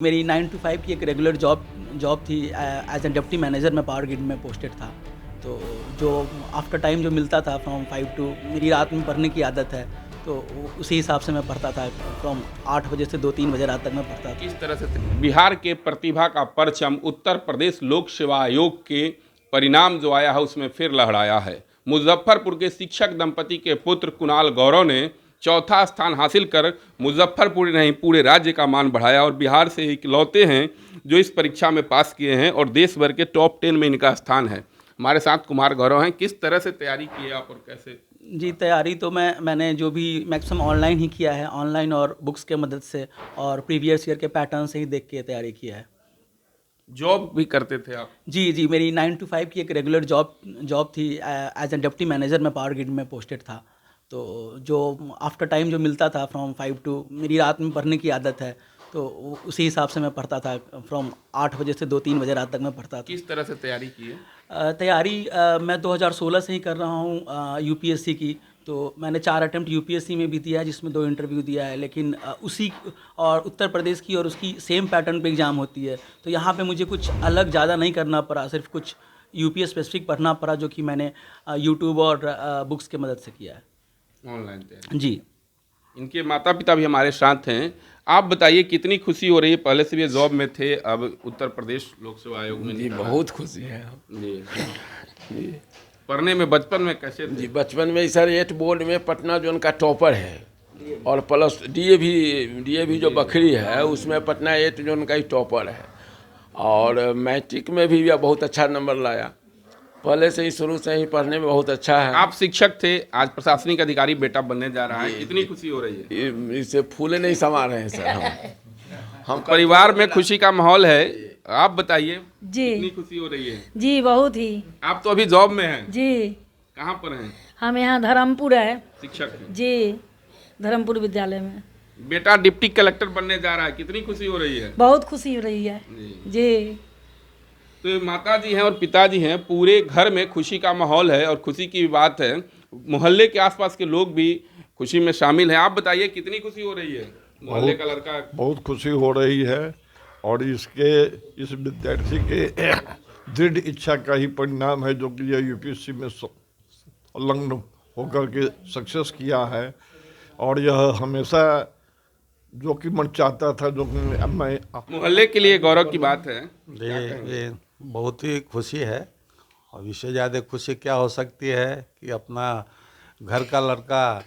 मेरी 9 to 5 की एक रेगुलर जॉब थी। एज ए डिप्टी मैनेजर मैं पावर ग्रिड में पोस्टेड था। तो जो आफ्टर टाइम जो मिलता था फ्रॉम 5 टू, मेरी रात में पढ़ने की आदत है, तो उसी हिसाब से मैं पढ़ता था। फ्रॉम 8 बजे से 2-3 बजे रात तक मैं पढ़ता था। किस तरह से बिहार के प्रतिभा का परचम उत्तर प्रदेश लोक सेवा आयोग के परिणाम जो आया है उसमें फिर लहराया है। मुजफ्फरपुर के शिक्षक दंपति के पुत्र कुणाल गौरव ने चौथा स्थान हासिल कर मुजफ्फरपुर नहीं पूरे राज्य का मान बढ़ाया और बिहार से इकलौते हैं जो इस परीक्षा में पास किए हैं और देश भर के टॉप 10 में इनका स्थान है। हमारे साथ कुमार गौरव हैं। किस तरह से तैयारी की है आप और कैसे? जी, तैयारी तो मैंने जो भी मैक्सिमम ऑनलाइन ही किया है, ऑनलाइन और बुक्स के मदद से और प्रीवियस ईयर के पैटर्न से ही देख के तैयारी किया है। जॉब भी करते थे आप? जी, मेरी 9 to 5 की एक रेगुलर जॉब थी। एज ए डिप्टी मैनेजर मैं पावर ग्रिड में पोस्टेड था। तो जो आफ्टर टाइम जो मिलता था फ्रॉम 5 टू, मेरी रात में पढ़ने की आदत है, तो उसी हिसाब से मैं पढ़ता था। फ्रॉम 8 बजे से 2-3 बजे रात तक मैं पढ़ता था। किस तरह से तैयारी की है? तैयारी मैं 2016 से ही कर रहा हूँ यूपीएससी की। तो मैंने 4 अटेम्प्ट यूपीएससी में भी दिया है, जिसमें 2 इंटरव्यू दिया है, लेकिन उसी और उत्तर प्रदेश की और उसकी सेम पैटर्न पे एग्ज़ाम होती है। तो यहाँ पे मुझे कुछ अलग ज़्यादा नहीं करना पड़ा, सिर्फ कुछ यूपी स्पेसिफिक पढ़ना पड़ा, जो कि मैंने यूट्यूब और बुक्स की मदद से किया है। ऑनलाइन तैयारी। जी। इनके माता पिता भी हमारे साथ हैं। आप बताइए कितनी खुशी हो रही है? पहले से भी जॉब में थे, अब उत्तर प्रदेश लोक सेवा आयोग में जी बहुत खुशी है जी। जी। पढ़ने में बचपन में कैसे थे? जी बचपन में सर 8 बोर्ड में पटना जो उनका टॉपर है, और प्लस डीएवी जो बखरी है उसमें पटना 8 जो उनका ही टॉपर है, और मैट्रिक में भी बहुत अच्छा नंबर लाया। पहले से ही शुरू से ही पढ़ने में बहुत अच्छा है। आप शिक्षक थे, आज प्रशासनिक अधिकारी बेटा बनने जा रहा है, कितनी खुशी हो रही है? इससे फूले नहीं समा रहे हैं सर हम परिवार में खुशी का माहौल है। आप बताइए जी। कितनी खुशी हो रही है? जी बहुत ही। आप तो अभी जॉब में हैं। जी कहाँ पर हैं? हम यहाँ धर्मपुर है। शिक्षक हैं। जी धर्मपुर विद्यालय में। बेटा डिप्टी कलेक्टर बनने जा रहा है, कितनी खुशी हो रही है? बहुत खुशी हो रही है जी। तो माता जी हैं और पिताजी हैं, पूरे घर में खुशी का माहौल है और खुशी की बात है। मोहल्ले के आसपास के लोग भी खुशी में शामिल हैं। आप बताइए कितनी खुशी हो रही है? मोहल्ले का लड़का। बहुत खुशी हो रही है, और इस विद्यार्थी के दृढ़ इच्छा का ही परिणाम है जो कि यह यूपीएससी में संलग्न होकर के सक्सेस किया है। और यह हमेशा जो कि मन चाहता था, जो कि मैं मोहल्ले के लिए गौरव की बात है। ये बहुत ही खुशी है, और इससे ज़्यादा खुशी क्या हो सकती है कि अपना घर का लड़का,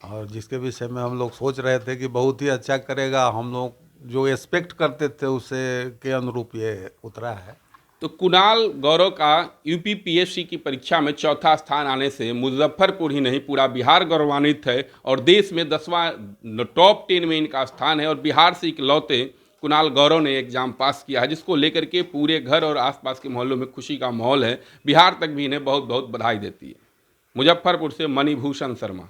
और जिसके विषय में हम लोग सोच रहे थे कि बहुत ही अच्छा करेगा, हम लोग जो एक्सपेक्ट करते थे उससे के अनुरूप ये उतरा है। तो कुणाल गौरव का यूपीपीएससी की परीक्षा में चौथा स्थान आने से मुजफ्फरपुर ही नहीं पूरा बिहार गौरवान्वित है और देश में 10वां टॉप 10 में इनका स्थान है। और बिहार से इकलौते कुणाल गौरव ने एग्जाम पास किया है, जिसको लेकर के पूरे घर और आसपास के मोहल्लों में खुशी का माहौल है। बिहार तक भी इन्हें बहुत बहुत बधाई देती है। मुजफ्फरपुर से मणिभूषण शर्मा।